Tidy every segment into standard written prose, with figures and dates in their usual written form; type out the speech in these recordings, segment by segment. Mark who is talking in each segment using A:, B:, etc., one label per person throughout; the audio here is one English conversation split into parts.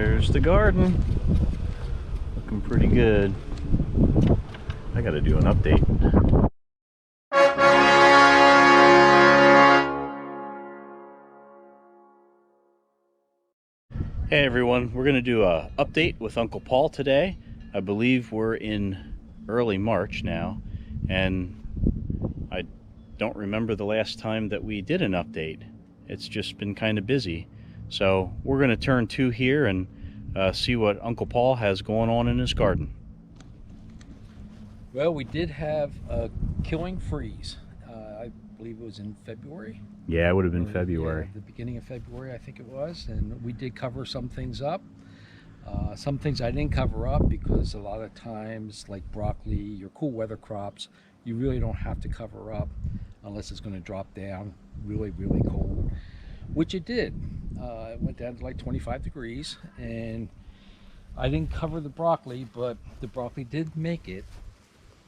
A: There's the garden. Looking pretty good. I gotta do an update. Hey everyone, we're gonna do a update with Uncle Paul today. I believe we're in early March now, and I don't remember the last time that we did an update. It's just been kind of busy. So we're gonna turn to here and see what Uncle Paul has going on in his garden.
B: Well, we did have a killing freeze. I believe it was in February.
A: Yeah, it would have been February.
B: Yeah, the beginning of February, I think it was. And we did cover some things up. Some things I didn't cover up because a lot of times, like broccoli, your cool weather crops, you really don't have to cover up unless it's going to drop down really, really cold, which it did. It went down to like 25 degrees, and I didn't cover the broccoli, but the broccoli did make it.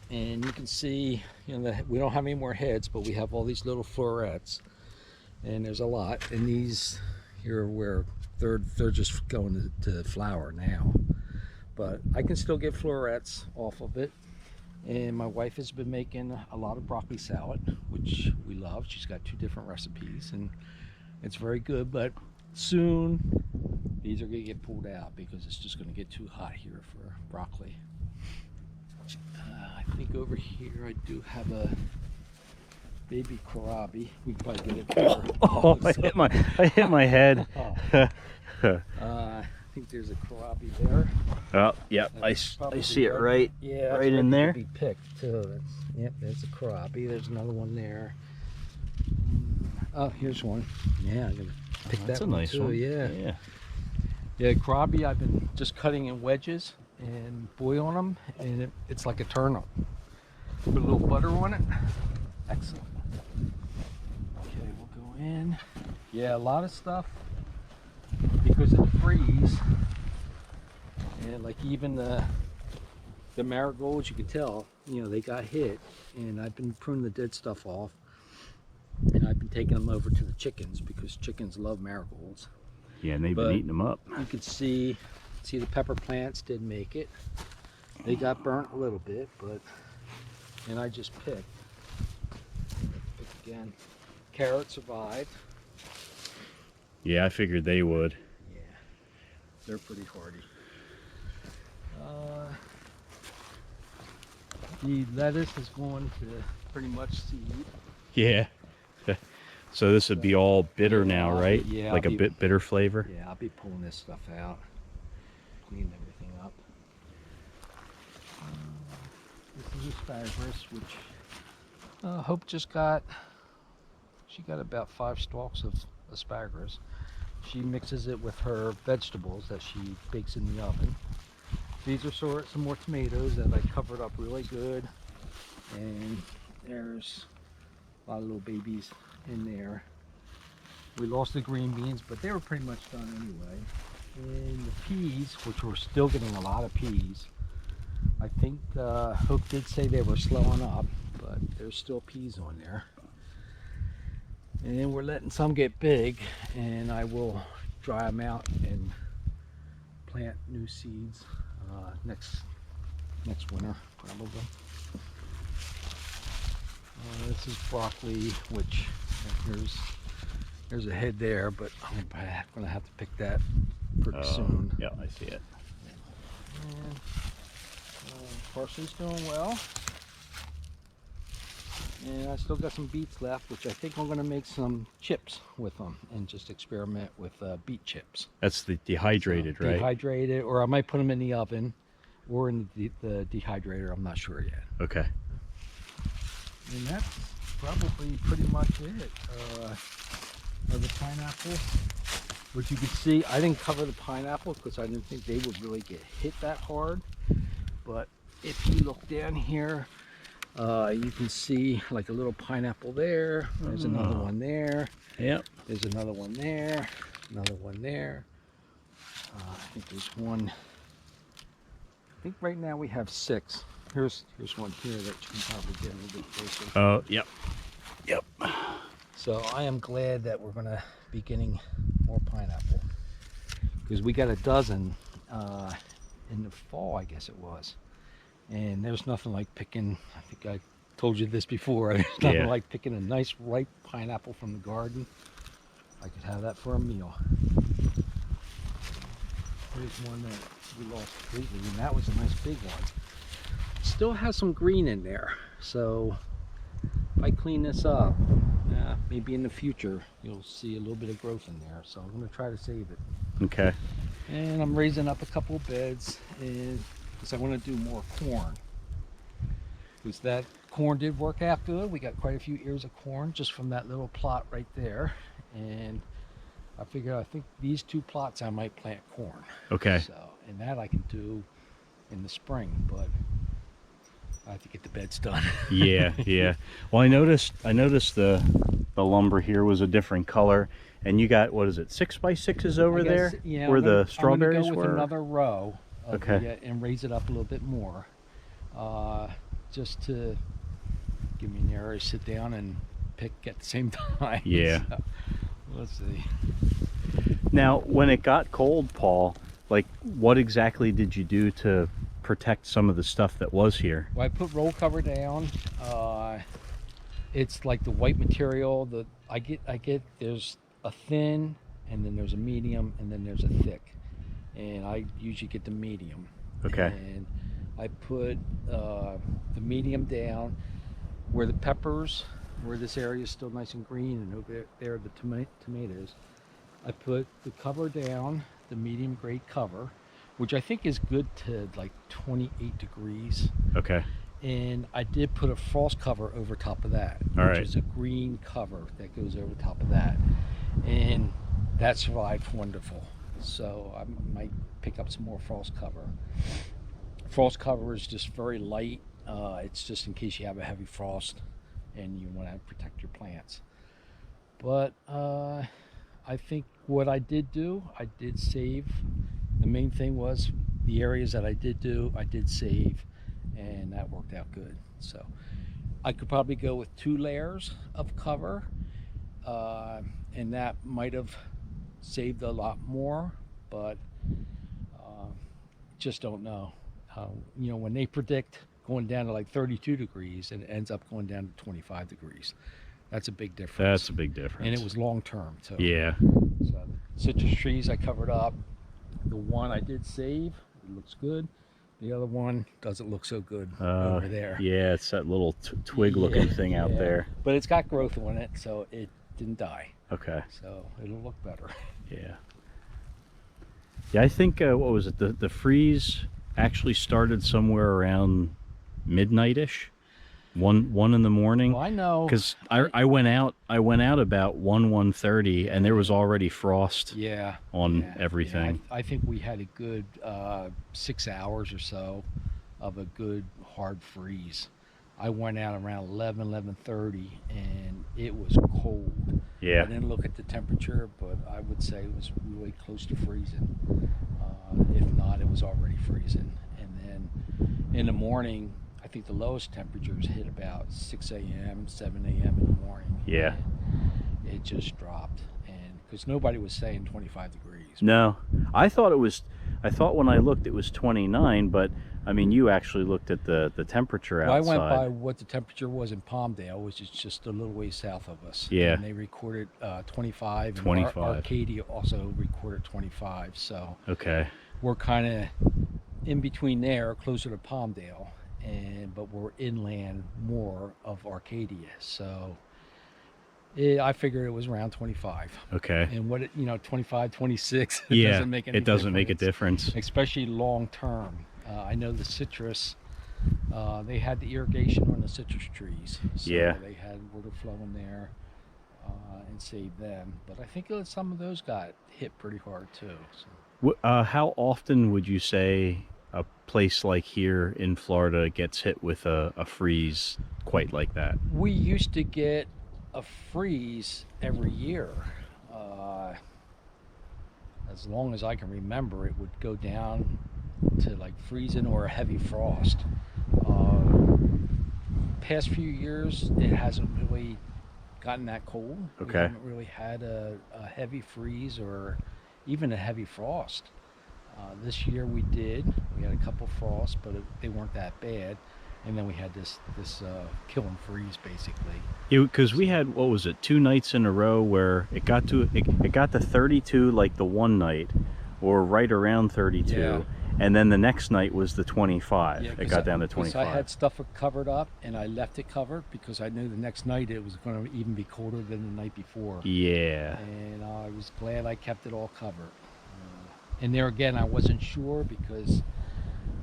B: And you can see, you know, that we don't have any more heads, but we have all these little florets, and there's a lot. And these here, where they're just going to flower now, but I can still get florets off of it. And my wife has been making a lot of broccoli salad, which we love. She's got 2 different recipes, and it's very good. But soon these are going to get pulled out because it's just going to get too hot here for broccoli. I think over here I do have a baby kohlrabi. We can probably get it better.
A: Oh, I hit my head.
B: I think there's a kohlrabi there.
A: Oh, yeah, I see it right,
B: yeah,
A: right in there.
B: To be picked too. Yep, there's a kohlrabi. There's another one there. Oh, here's one. Yeah, I'm gonna pick that
A: That's a
B: one
A: nice
B: too.
A: one.
B: Yeah. Yeah, kohlrabi I've been just cutting in wedges and boiling them, and it's like a turnip. Put a little butter on it. Excellent. Okay, we'll go in. Yeah, a lot of stuff because of the freeze, and like even the marigolds, you can tell, you know, they got hit, and I've been pruning the dead stuff off, and I've been taking them over to the chickens because chickens love marigolds.
A: Yeah, and they've been eating them up.
B: You can see the pepper plants did make it. They got burnt a little bit, and I just picked. Pick again. Carrots survived.
A: Yeah, I figured they would.
B: Yeah, they're pretty hardy. The lettuce is going to pretty much seed.
A: Yeah. So this would be all bitter now, right?
B: Yeah,
A: like a bit bitter flavor.
B: Yeah, I'll be pulling this stuff out, cleaning everything up. This is asparagus, which Hope just got. She got about 5 stalks of asparagus. She mixes it with her vegetables that she bakes in the oven. These are some more tomatoes that I covered up really good, and there's a lot of little babies in there. We lost the green beans, but they were pretty much done anyway. And the peas, which we're still getting a lot of peas. I think Hope did say they were slowing up, but there's still peas on there. And we're letting some get big, and I will dry them out and plant new seeds next winter probably. This is broccoli, which there's a head there, but I'm gonna have to pick that pretty soon.
A: Yeah, I see it.
B: And parsley's doing well. And I still got some beets left, which I think I'm going to make some chips with them and just experiment with beet chips.
A: That's the dehydrated, right?
B: Dehydrated, or I might put them in the oven or in the dehydrator. I'm not sure yet.
A: Okay.
B: And that's probably pretty much it. The pineapple, which you can see, I didn't cover the pineapple because I didn't think they would really get hit that hard. But if you look down here, you can see like a little pineapple there. There's another one there.
A: Yep.
B: There's another one there. Another one there. I think there's one. I think right now we have 6. Here's one here that you can probably get a little bit closer.
A: Oh, yep. Yep.
B: So I am glad that we're going to be getting more pineapple. because we got a dozen in the fall, I guess it was. And there's nothing like picking, I think I told you this before, there's nothing like picking a nice ripe pineapple from the garden. I could have that for a meal. Here's one that we lost completely, and that was a nice big one. Still has some green in there, so if I clean this up, maybe in the future you'll see a little bit of growth in there. So I'm going to try to save it.
A: Okay.
B: And I'm raising up a couple of beds because I want to do more corn. Because that corn did work out good. We got quite a few ears of corn just from that little plot right there. And I figured, I think these 2 plots I might plant corn.
A: Okay.
B: So, and that I can do in the spring, but I have to get the beds done.
A: Yeah, yeah. Well, I noticed the lumber here was a different color, and you got, what is it, 6x6s over there,
B: yeah,
A: where the strawberries
B: I'm gonna go with
A: were?
B: another row of
A: Okay.
B: and raise it up a little bit more, just to give me an area to sit down and pick at the same time.
A: Yeah.
B: So, let's see.
A: Now, when it got cold, Paul, like, what exactly did you do to protect some of the stuff that was here?
B: Well, I put roll cover down. It's like the white material that I get. There's a thin, and then there's a medium, and then there's a thick. And I usually get the medium.
A: Okay.
B: And I put the medium down where the peppers, where this area is still nice and green, and over there the tomatoes. I put the cover down, the medium grade cover, which I think is good to like 28 degrees.
A: Okay.
B: And I did put a frost cover over top of that, which is a green cover that goes over top of that. And that survived wonderful. So I might pick up some more frost cover. Frost cover is just very light. It's just in case you have a heavy frost and you want to protect your plants. But I think what I did do, I did save. The main thing was the areas that I did save, and that worked out good. So I could probably go with 2 layers of cover, and that might have saved a lot more, but just don't know. You know, when they predict going down to like 32 degrees and it ends up going down to 25 degrees, that's a big difference.
A: That's a big difference.
B: And it was long term too.
A: Yeah.
B: So citrus trees I covered up. The one I did save, it looks good. The other one doesn't look so good over there.
A: Yeah, it's that little twig looking thing out there.
B: But it's got growth on it, so it didn't die.
A: Okay.
B: So it'll look better.
A: Yeah. Yeah, I think, what was it, the freeze actually started somewhere around midnight-ish, one in the morning.
B: Well, I know,
A: because I went out about 1:30, and there was already frost on everything.
B: Yeah, I think we had a good 6 hours or so of a good hard freeze. I went out around 11:30, and it was cold.
A: Yeah.
B: I didn't look at the temperature, but I would say it was really close to freezing. If not, it was already freezing. And then in the morning, I think the lowest temperatures hit about 6 a.m., 7 a.m. in the morning.
A: Yeah.
B: And it just dropped, and because nobody was saying 25 degrees.
A: No, I thought when I looked it was 29, but I mean, you actually looked at the temperature outside.
B: Well, I went by what the temperature was in Palmdale, which is just a little way south of us.
A: Yeah.
B: And they recorded 25.
A: 25.
B: And Arcadia also recorded 25. So
A: okay.
B: We're kind of in between there, closer to Palmdale, but we're inland more of Arcadia. So I figured it was around 25.
A: Okay.
B: And 25, 26, it
A: yeah,
B: doesn't make any
A: it doesn't make a difference.
B: Especially long term. I know the citrus, they had the irrigation on the citrus trees. So
A: yeah.
B: They had water flowing there and saved them. But I think some of those got hit pretty hard too. So.
A: How often would you say a place like here in Florida gets hit with a freeze quite like that?
B: We used to get a freeze every year. As long as I can remember, it would go down to like freezing or a heavy frost. Past few years, it hasn't really gotten that cold.
A: Okay.
B: We haven't really had a heavy freeze or even a heavy frost. This year we had a couple frosts, but they weren't that bad. And then we had this kill and freeze basically.
A: Yeah, because we had, what was it, 2 nights in a row where it got to 32 like the one night, or right around 32.
B: Yeah.
A: And then the next night was the 25.
B: Yeah,
A: it got down to 25.
B: I had stuff covered up, and I left it covered because I knew the next night it was going to even be colder than the night before.
A: Yeah.
B: And I was glad I kept it all covered. And there again, I wasn't sure because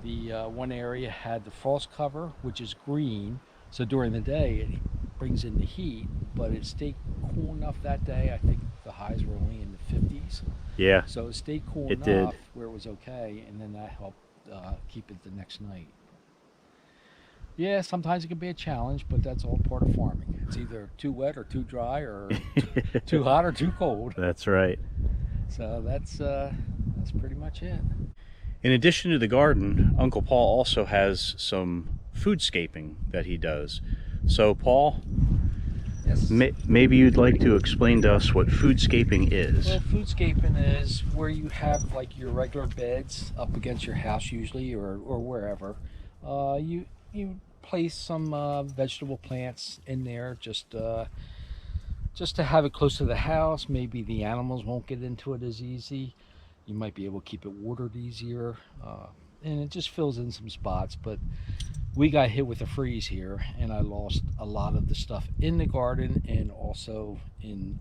B: the one area had the frost cover, which is green. So during the day, it brings in the heat, but it stayed cool enough that day. I think the highs were only in the 50s.
A: Yeah.
B: So it stayed cool
A: enough
B: did. Where it was okay, and then that helped keep it the next night. Yeah, sometimes it can be a challenge, but that's all part of farming. It's either too wet or too dry, or too hot or too cold.
A: That's right.
B: So that's pretty much it.
A: In addition to the garden, Uncle Paul also has some foodscaping that he does. So Paul,
B: yes.
A: Maybe you'd like to explain to us what foodscaping is.
B: Well, foodscaping is where you have like your regular beds up against your house usually, or wherever. You place some vegetable plants in there just to have it close to the house. Maybe the animals won't get into it as easy. You might be able to keep it watered easier, and it just fills in some spots. But we got hit with a freeze here, and I lost a lot of the stuff in the garden and also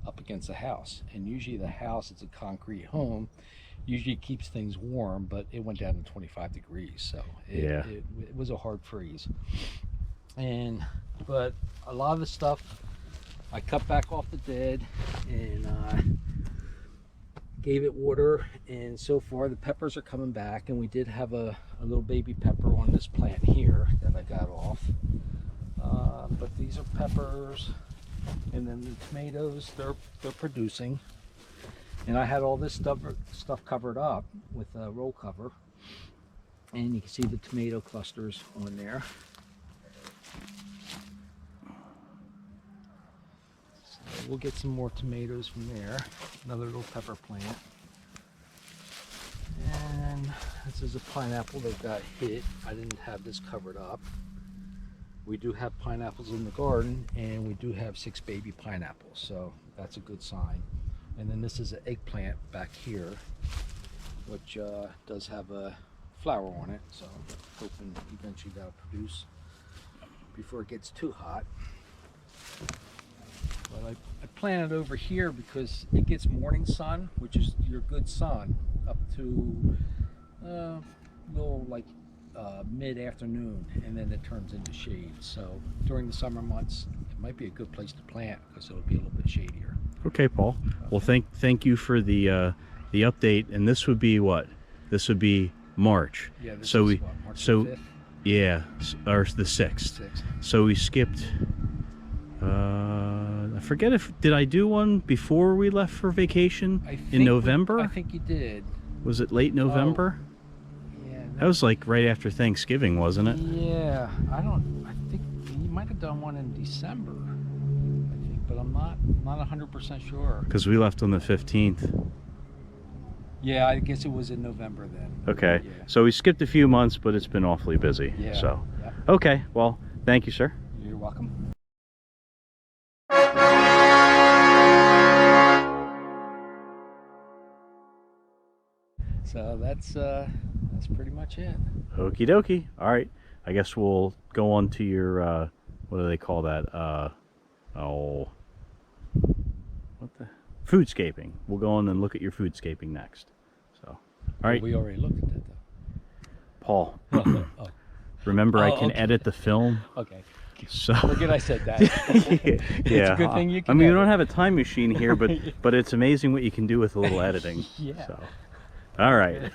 B: up against the house. And usually the house, it's a concrete home, usually keeps things warm, but it went down to 25 degrees, so it was a hard freeze. But a lot of the stuff I cut back off the bed and gave it water, and so far the peppers are coming back. And we did have a little baby pepper on this plant here that I got off, but these are peppers. And then the tomatoes, they're producing, and I had all this stuff covered up with a roll cover, and you can see the tomato clusters on there. We'll get some more tomatoes from there. Another little pepper plant. And this is a pineapple that got hit. I didn't have this covered up. We do have pineapples in the garden, and we do have 6 baby pineapples, so that's a good sign. And then this is an eggplant back here, which does have a flower on it, so hoping eventually that'll produce before it gets too hot. But I planted over here because it gets morning sun, which is your good sun, up to little like mid-afternoon, and then it turns into shade. So during the summer months, it might be a good place to plant because it'll be a little bit shadier.
A: Okay, Paul. Well, thank you for the update. And this would be what? This would be March.
B: Yeah. This
A: so
B: is what, March 5th?
A: Yeah, or the 6th. So we skipped. I forget did I do one before we left for vacation in November?
B: I think you did.
A: Was it late November?
B: Oh, yeah.
A: That was like right after Thanksgiving, wasn't it?
B: Yeah. I think you might have done one in December, I think, but I'm not 100% sure.
A: Because we left on the 15th.
B: Yeah, I guess it was in November then.
A: Okay.
B: Yeah.
A: So we skipped a few months, but it's been awfully busy.
B: Yeah.
A: So.
B: Yeah.
A: Okay. Well, thank you, sir.
B: You're welcome. So that's pretty much it.
A: Okie dokie. All right. I guess we'll go on to your what do they call that? What the foodscaping. We'll go on and look at your foodscaping next. So, all right.
B: Well, we already looked at that though.
A: Paul.
B: Oh.
A: Remember, I can
B: okay.
A: edit the film.
B: Okay.
A: So
B: forget I said that.
A: yeah.
B: It's a good thing you can.
A: I mean,
B: edit.
A: we don't have a time machine here, but it's amazing what you can do with a little editing.
B: Yeah.
A: So, all right.